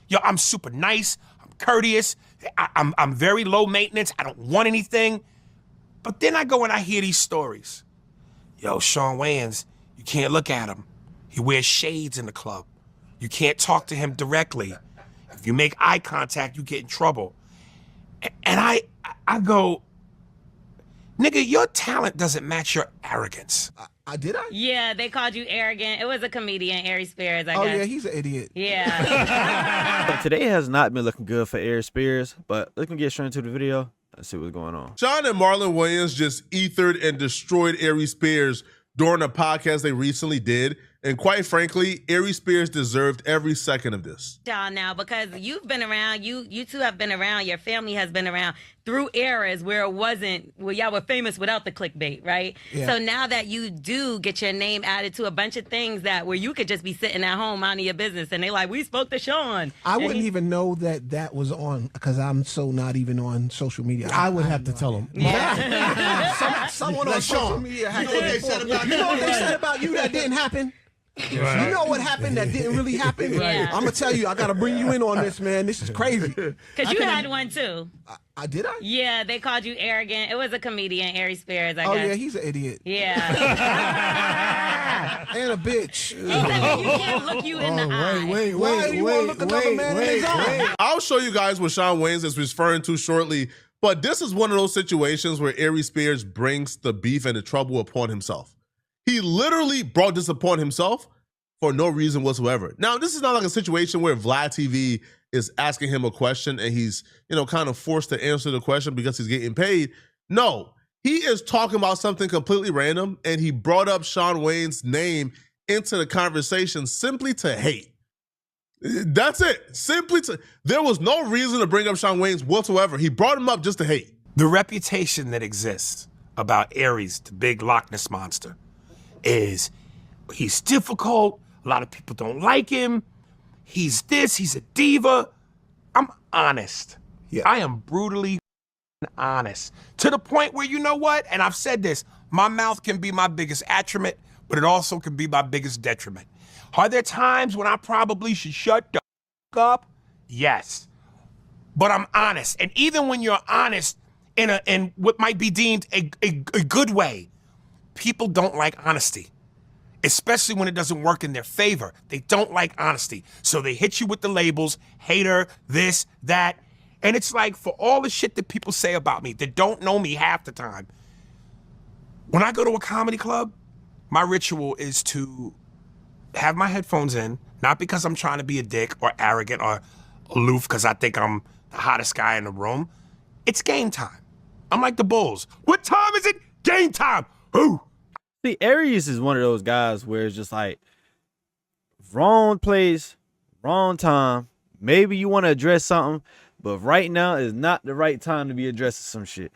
Yo, I'm super nice. I'm courteous. I'm very low maintenance. I don't want anything. But then I go and I hear these stories. Yo, Shawn Wayans, you can't look at him. He wears shades in the club. You can't talk to him directly. If you make eye contact, you get in trouble. And I go, nigga, your talent doesn't match your arrogance. Did I? Yeah, they called you arrogant. It was a comedian, Aries Spears, I guess. Oh, yeah, he's an idiot. Yeah. Today has not been looking good for Aries Spears, but let's get straight into the video. Let's see what's going on. Shawn and Marlon Wayans just ethered and destroyed Aries Spears during a podcast they recently did. And quite frankly, Aries Spears deserved every second of this. Y'all now, because you've been around, you two have been around, your family has been around through eras where it wasn't, well, y'all were famous without the clickbait, right? Yeah. So now that you do get your name added to a bunch of things that where you could just be sitting at home minding your business and they like, we spoke to Shawn. I wouldn't even know that was on because I'm so not even on social media. I would have to tell him. Yeah. Someone Let on social Shawn. media. You know what they said about you know what they said about you that didn't happen? You know what happened that didn't really happen? Yeah. I'm going to tell you, I got to bring you in on this, man. This is crazy. Because you had one too. I did I? Yeah, they called you arrogant. It was a comedian, Aries Spears, I Oh, guess. yeah, he's an idiot. Yeah. And a bitch. He said you can't look you in the eye. Why do you want to look another man in his eye? I'll show you guys what Shawn Wayans is referring to shortly, but this is one of those situations where Aries Spears brings the beef and the trouble upon himself. He literally brought this upon himself for no reason whatsoever. Now, this is not like a situation where Vlad TV is asking him a question and he's, kind of forced to answer the question because he's getting paid. No, he is talking about something completely random and he brought up Shawn Wayans' name into the conversation simply to hate. That's it. There was no reason to bring up Shawn Wayans whatsoever. He brought him up just to hate. The reputation that exists about Aries, the big Loch Ness monster, is he's difficult. A lot of people don't like him. He's this, he's a diva. I'm honest. Yeah. I am brutally honest. To the point where, you know what? And I've said this, my mouth can be my biggest attribute, but it also can be my biggest detriment. Are there times when I probably should shut the up? Yes. But I'm honest. And even when you're honest in what might be deemed a good way, people don't like honesty, especially when it doesn't work in their favor. They don't like honesty. So they hit you with the labels, hater, this, that. And it's like, for all the shit that people say about me that don't know me half the time, when I go to a comedy club, my ritual is to have my headphones in, not because I'm trying to be a dick or arrogant or aloof because I think I'm the hottest guy in the room. It's game time. I'm like the Bulls. What time is it? Game time. Ooh. See, Aries is one of those guys where it's just like wrong place, wrong time. Maybe you want to address something, but right now is not the right time to be addressing some shit.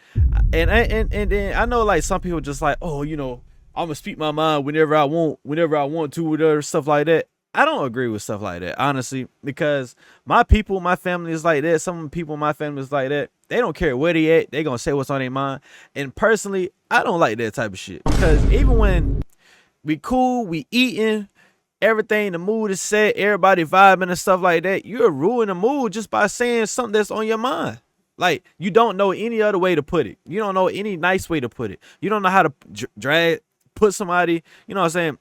And then I know like some people just like, oh, I'm gonna speak my mind whenever I want to, whatever stuff like that. I don't agree with stuff like that, honestly, because my people, my family is like that. Some people in my family is like that. They don't care where they at. They gonna say what's on their mind. And personally, I don't like that type of shit. Because even when we cool, we eating, everything, the mood is set, everybody vibing and stuff like that, you're ruining the mood just by saying something that's on your mind. Like, you don't know any other way to put it. You don't know any nice way to put it. You don't know how to put somebody, you know what I'm saying?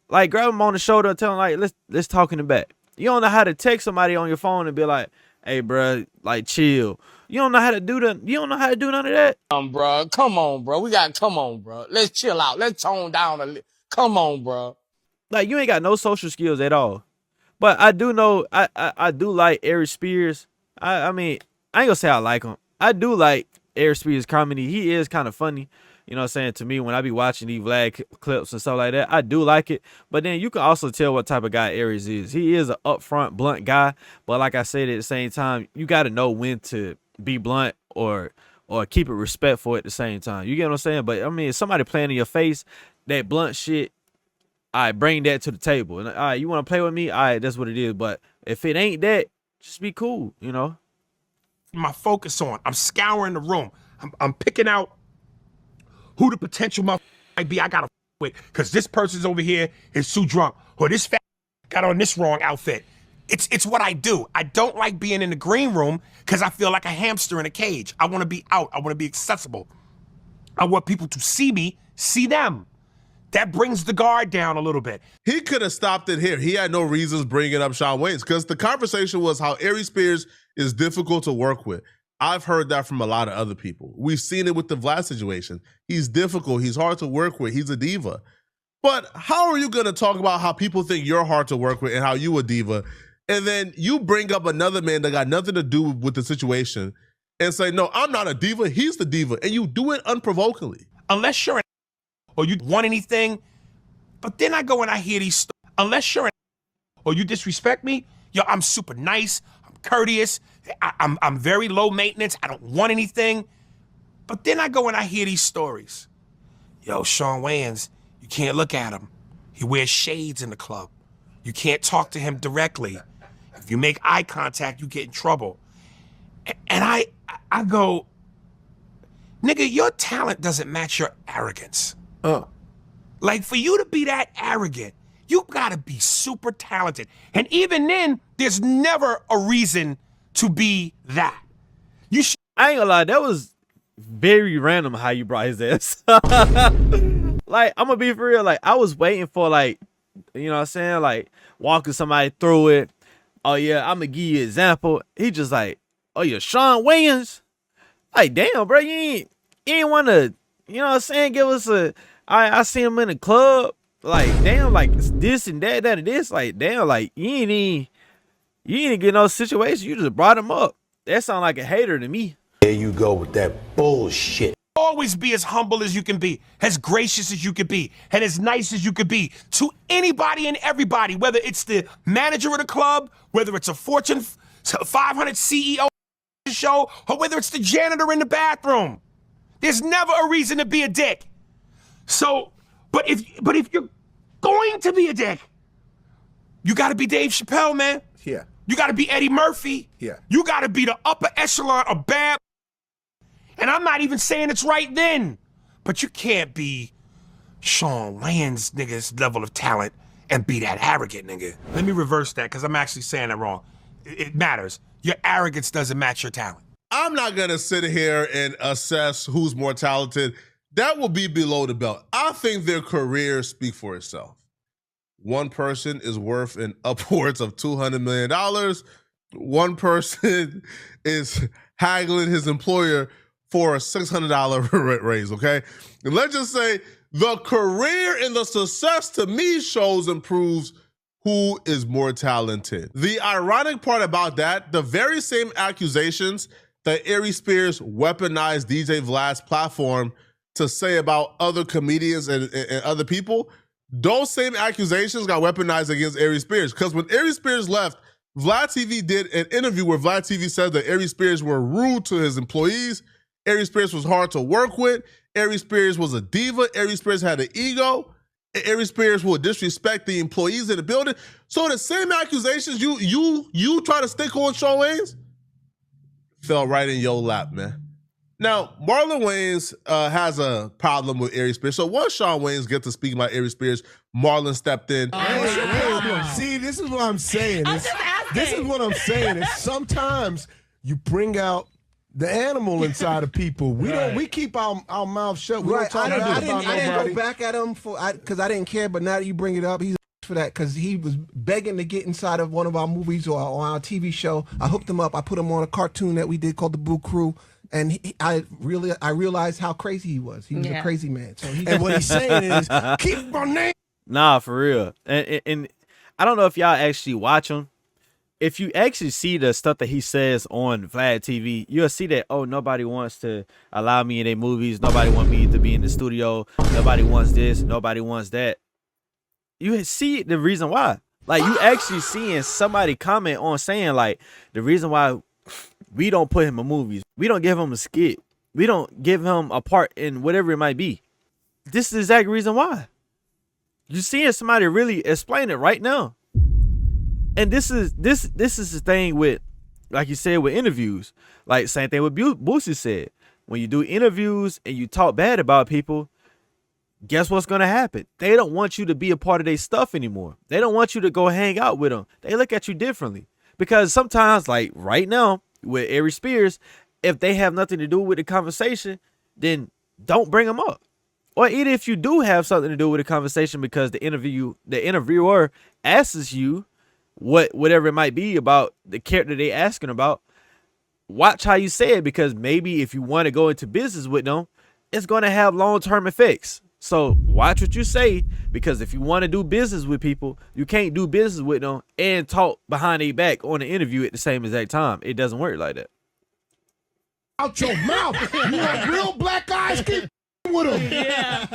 Like, grab them on the shoulder and tell them, like, let's talk in the back. You don't know how to text somebody on your phone and be like, hey, bro, like, chill. You don't know how to do that. You don't know how to do none of that. Bro, come on, bro. Come on, bro. Let's chill out. Let's tone down a little. Come on, bro. Like, you ain't got no social skills at all. But I do know, I do like Aries Spears. I mean, I ain't gonna say I like him. I do like Aries Spears' comedy. He is kind of funny. You know what I'm saying? To me, when I be watching these Vlad clips and stuff like that, I do like it. But then you can also tell what type of guy Aries is. He is an upfront, blunt guy. But like I said, at the same time, you got to know when to be blunt or keep it respectful at the same time. You get what I'm saying? But, I mean, if somebody playing in your face, that blunt shit, all right, bring that to the table. And, all right, you want to play with me? All right, that's what it is. But if it ain't that, just be cool, My focus on, I'm scouring the room. I'm picking out who the potential motherfucker might be I gotta with, because this person's over here is too drunk, or this fat got on this wrong outfit. It's what I do. I don't like being in the green room because I feel like a hamster in a cage. I want to be out. I want to be accessible. I want people to see me, see them. That brings the guard down a little bit. He could have stopped it here. He had no reasons bringing up Shawn Wayans because the conversation was how Aries Spears is difficult to work with. I've heard that from a lot of other people. We've seen it with the Vlad situation. He's difficult. He's hard to work with. He's a diva. But how are you going to talk about how people think you're hard to work with and how you a diva, and then you bring up another man that got nothing to do with the situation and say, no, I'm not a diva. He's the diva. And you do it unprovokingly. Unless you're an or you want anything, but then I go and I hear these unless you're an or you disrespect me, yo, I'm super nice, I'm courteous, I'm very low maintenance, I don't want anything. But then I go and I hear these stories. Yo, Shawn Wayans, you can't look at him. He wears shades in the club. You can't talk to him directly. If you make eye contact, you get in trouble. And I go, nigga, your talent doesn't match your arrogance. Like, for you to be that arrogant, you gotta be super talented. And even then, there's never a reason to be that. I ain't gonna lie, that was very random how you brought his ass. Like, I'm gonna be for real. Like, I was waiting for, like, you know what I'm saying? Like, walking somebody through it. Oh, yeah, I'm gonna give you an example. He just like, oh, you're Shawn Wayans? Like, damn, bro, you ain't want to, you know what I'm saying, give us a, I see him in the club, like, damn, like, this and that and this, like, damn, like, you ain't get no situation, you just brought him up. That sound like a hater to me. There you go with that bullshit. Always be as humble as you can be, as gracious as you can be, and as nice as you can be to anybody and everybody, whether it's the manager of the club, whether it's a Fortune 500 CEO show, or whether it's the janitor in the bathroom. There's never a reason to be a dick. So, but if you're going to be a dick, you got to be Dave Chappelle, man. Yeah. You got to be Eddie Murphy. Yeah. You got to be the upper echelon of bad. And I'm not even saying it's right then, but you can't be Shawn Wayans, nigga's level of talent and be that arrogant, nigga. Let me reverse that because I'm actually saying it wrong. It matters. Your arrogance doesn't match your talent. I'm not going to sit here and assess who's more talented. That will be below the belt. I think their careers speak for itself. One person is worth an upwards of $200 million. One person is haggling his employer for a $600 raise, okay? And let's just say the career and the success to me shows and proves who is more talented. The ironic part about that, the very same accusations that Aries Spears weaponized DJ Vlad's platform to say about other comedians and other people, those same accusations got weaponized against Aries Spears. Because when Aries Spears left, Vlad TV did an interview where Vlad TV said that Aries Spears were rude to his employees. Aries Spears was hard to work with. Aries Spears was a diva. Aries Spears had an ego. Aries Spears would disrespect the employees in the building. So the same accusations you try to stick on Shawn Wayans fell right in your lap, man. Now, Marlon Wayans has a problem with Aries Spears. So once Shawn Wayans get to speak about Aries Spears, Marlon stepped in. What's your problem? See, this is what I'm saying. This is what I'm saying. Is sometimes you bring out the animal inside of people. We keep our mouth shut. We don't talk about nobody. I didn't go back at him because I didn't care. But now that you bring it up, he's for that because he was begging to get inside of one of our movies or on our TV show. I hooked him up. I put him on a cartoon that we did called The Boo Crew. And I realized how crazy he was. He was a crazy man. So and what he's saying is, keep my name. Nah, for real. And I don't know if y'all actually watch him. If you actually see the stuff that he says on Vlad TV, you'll see that, oh, nobody wants to allow me in their movies. Nobody wants me to be in the studio. Nobody wants this. Nobody wants that. You see the reason why. Like, you actually seeing somebody comment on saying, like, the reason why we don't put him in movies. We don't give him a skit. We don't give him a part in whatever it might be. This is the exact reason why. You're seeing somebody really explain it right now. And this is the thing with, like you said, with interviews. Like, same thing with Boosie said. When you do interviews and you talk bad about people, guess what's going to happen? They don't want you to be a part of their stuff anymore. They don't want you to go hang out with them. They look at you differently. Because sometimes, like right now with Aries Spears, if they have nothing to do with the conversation, then don't bring them up. Or even if you do have something to do with the conversation because the interviewer asks you whatever it might be about the character they asking about, watch how you say it, because maybe if you want to go into business with them, it's going to have long-term effects. So watch what you say, because if you want to do business with people, you can't do business with them and talk behind their back on the interview at the same exact time. It doesn't work like that. Out your mouth. You want real black guys? Keep with them. Yeah.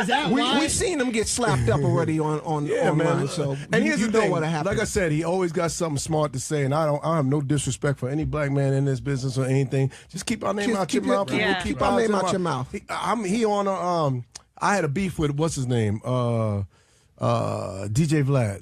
Is that why? We seen him get slapped up already on online. Man. So And here's you the know thing. what happened. Like I said, he always got something smart to say, and I have no disrespect for any black man in this business or anything. Just keep our name Just out your keep your- mouth. yeah. Keep our name out your mouth. He on a I had a beef with what's his name, DJ Vlad.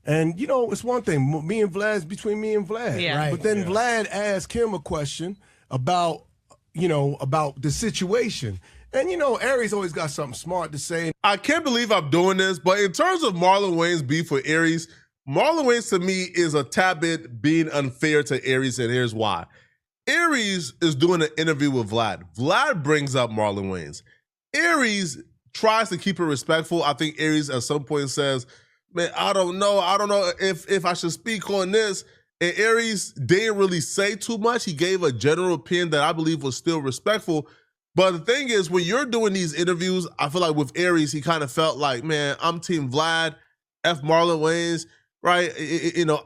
And you know, it's one thing. Me and Vlad's between me and Vlad. Yeah. Right. But then Vlad asked him a question about the situation. And you know, Aries always got something smart to say. I can't believe I'm doing this, but in terms of Marlon Wayne's beef with Aries, Marlon Wayne's to me is a tad bit being unfair to Aries, and here's why. Aries is doing an interview with Vlad. Vlad brings up Marlon Wayne's. Aries tries to keep it respectful. I think Aries at some point says, man, I don't know if I should speak on this. And Aries didn't really say too much. He gave a general opinion that I believe was still respectful. But the thing is, when you're doing these interviews, I feel like with Aries, he kind of felt like, man, I'm Team Vlad, F Marlon Wayne's, right?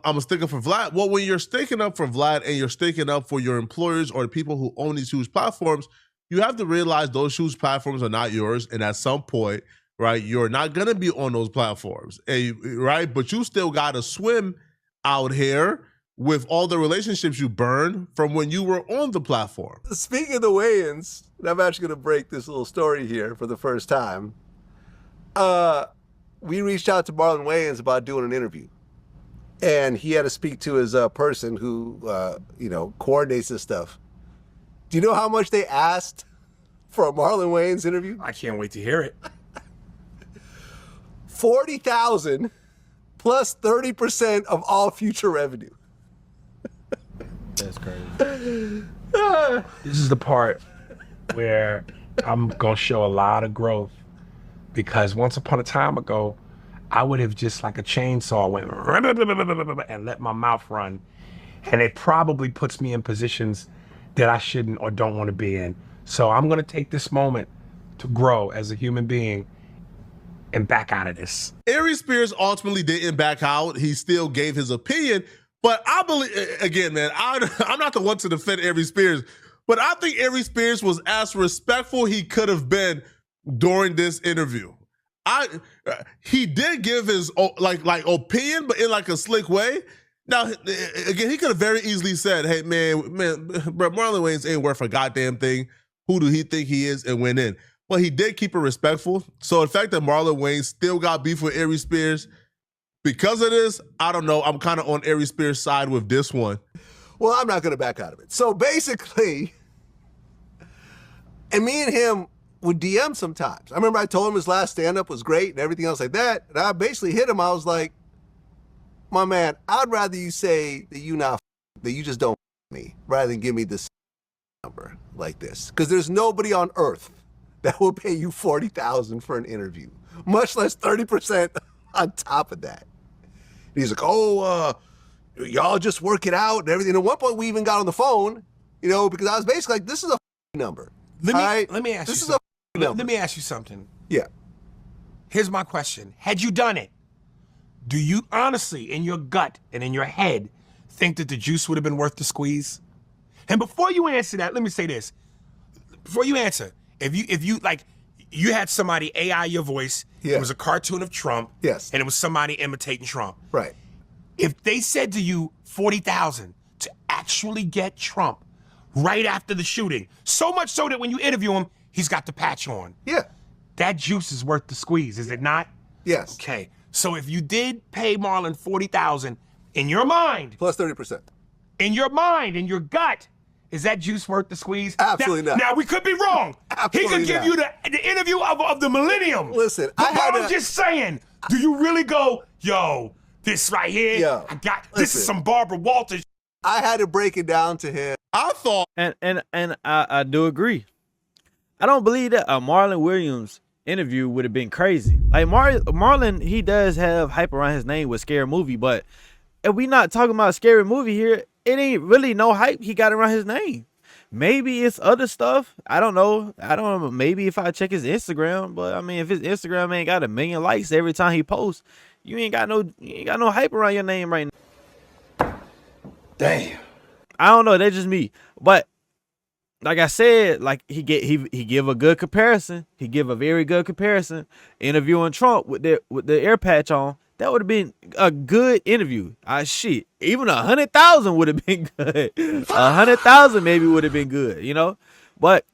I'm a sticker for Vlad. Well, when you're sticking up for Vlad and you're sticking up for your employers or the people who own these huge platforms, you have to realize those huge platforms are not yours. And at some point, right, you're not going to be on those platforms, right? But you still got to swim out here with all the relationships you burned from when you were on the platform. Speaking of the weigh-ins, and I'm actually going to break this little story here for the first time. We reached out to Marlon Wayans about doing an interview. And he had to speak to his person who, coordinates this stuff. Do you know how much they asked for a Marlon Wayans interview? I can't wait to hear it. $40,000 plus 30% of all future revenue. That's crazy. This is the part where I'm going to show a lot of growth, because once upon a time ago, I would have just like a chainsaw went and let my mouth run. And it probably puts me in positions that I shouldn't or don't want to be in. So I'm going to take this moment to grow as a human being and back out of this. Aries Spears ultimately didn't back out. He still gave his opinion. But I believe, again, man, I'm not the one to defend Aries Spears, but I think Aries Spears was as respectful he could have been during this interview. He did give his like opinion, but in like a slick way. Now, again, he could have very easily said, hey, man, bro, Marlon Wayans ain't worth a goddamn thing. Who do he think he is? And went in. But he did keep it respectful. So the fact that Marlon Wayans still got beef with Aries Spears, because of this, I don't know. I'm kind of on Aries Spears' side with this one. Well, I'm not going to back out of it. So basically, and me and him would DM sometimes. I remember I told him his last stand-up was great and everything else like that. And I basically hit him. I was like, my man, I'd rather you say that that you just don't me, rather than give me this number like this. Because there's nobody on earth that will pay you $40,000 for an interview, much less 30% on top of that. And he's like, y'all just work it out and everything. And at one point, we even got on the phone, because I was basically like, this is a number. Let me ask you something. Yeah. Here's my question. Had you done it, do you honestly, in your gut and in your head, think that the juice would have been worth the squeeze? And before you answer that, let me say this. Before you answer, if you had somebody AI your voice, yeah. It was a cartoon of Trump, yes, and it was somebody imitating Trump. Right. If they said to you $40,000 to actually get Trump right after the shooting, so much so that when you interview him, he's got the patch on. Yeah. That juice is worth the squeeze, is it not? Yes. Okay. So if you did pay Marlon $40,000 in your mind, plus 30%, in your mind, in your gut, is that juice worth the squeeze? Absolutely not. Now we could be wrong. Absolutely He could give you the interview of the millennium. Listen, I'm just saying, do you really go, yo, This right here, Yo, this is some Barbara Walters. I had to break it down to him. I thought, and I do agree. I don't believe that a Marlon Williams interview would have been crazy. Like Marlon, he does have hype around his name with Scary Movie, but if we not talking about Scary Movie here, it ain't really no hype he got around his name. Maybe it's other stuff. I don't know. Maybe if I check his Instagram, but I mean, if his Instagram ain't got 1 million likes every time he posts, you ain't got no hype around your name right now. Damn. I don't know. That's just me. But like I said, like he give a good comparison. He give a very good comparison. Interviewing Trump with the air patch on. That would have been a good interview. Shit. Even 100,000 would have been good. 100,000 maybe would have been good, you know? But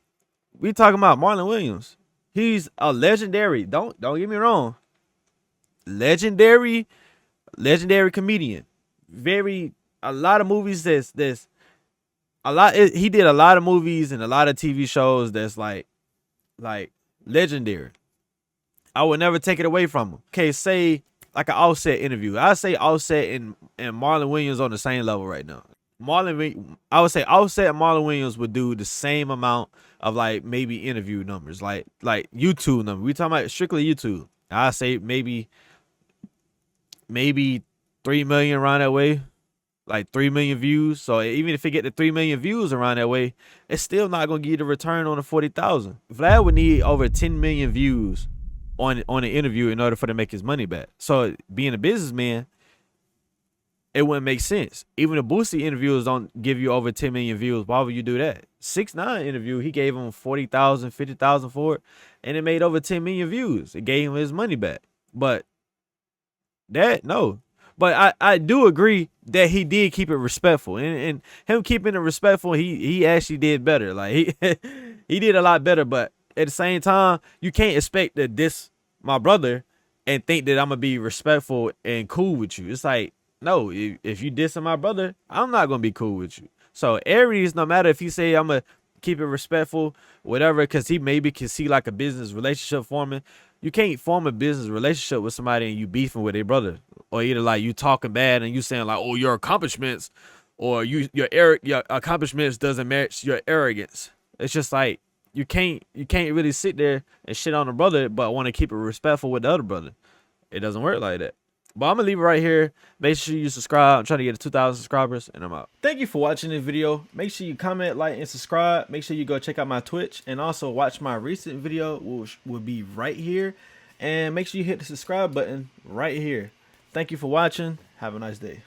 we talking about Marlon Williams. He's a legendary, don't get me wrong. Legendary comedian. A lot of movies he did a lot of movies and a lot of TV shows that's like legendary. I would never take it away from him. Okay, say like an Offset interview. I say Offset and Marlon Williams on the same level right now. I would say Offset and Marlon Williams would do the same amount of like maybe interview numbers, like YouTube numbers. We talking about strictly YouTube. I say maybe 3 million around that way, like 3 million views. So even if it get to 3 million views around that way, it's still not gonna give you the return on the 40,000. Vlad would need over 10 million views on an interview in order for to make his money back. So being a businessman, it wouldn't make sense. Even the Boosie interviews don't give you over 10 million views. Why would you do that? 6ix9ine interview, he gave him 40,000, 50,000 for it, and it made over 10 million views. It gave him his money back. But no. But I do agree that he did keep it respectful, and him keeping it respectful, he actually did better. Like he did a lot better. But at the same time, you can't expect to diss my brother and think that I'm gonna be respectful and cool with you. It's like, no, if you dissing my brother, I'm not gonna be cool with you. So Aries, no matter if he say I'm gonna keep it respectful, whatever, because he maybe can see like a business relationship forming. You can't form a business relationship with somebody and you beefing with their brother, or either like you talking bad and you saying like, oh, your accomplishments, or your accomplishments doesn't match your arrogance. It's just like you can't really sit there and shit on a brother but want to keep it respectful with the other brother. It doesn't work like that. But I'm gonna leave it right here. Make sure you subscribe. I'm trying to get to 2,000 subscribers, and I'm out. Thank you for watching this video. Make sure you comment, like, and subscribe. Make sure you go check out my Twitch, and also watch my recent video, which will be right here. And make sure you hit the subscribe button right here. Thank you for watching. Have a nice day.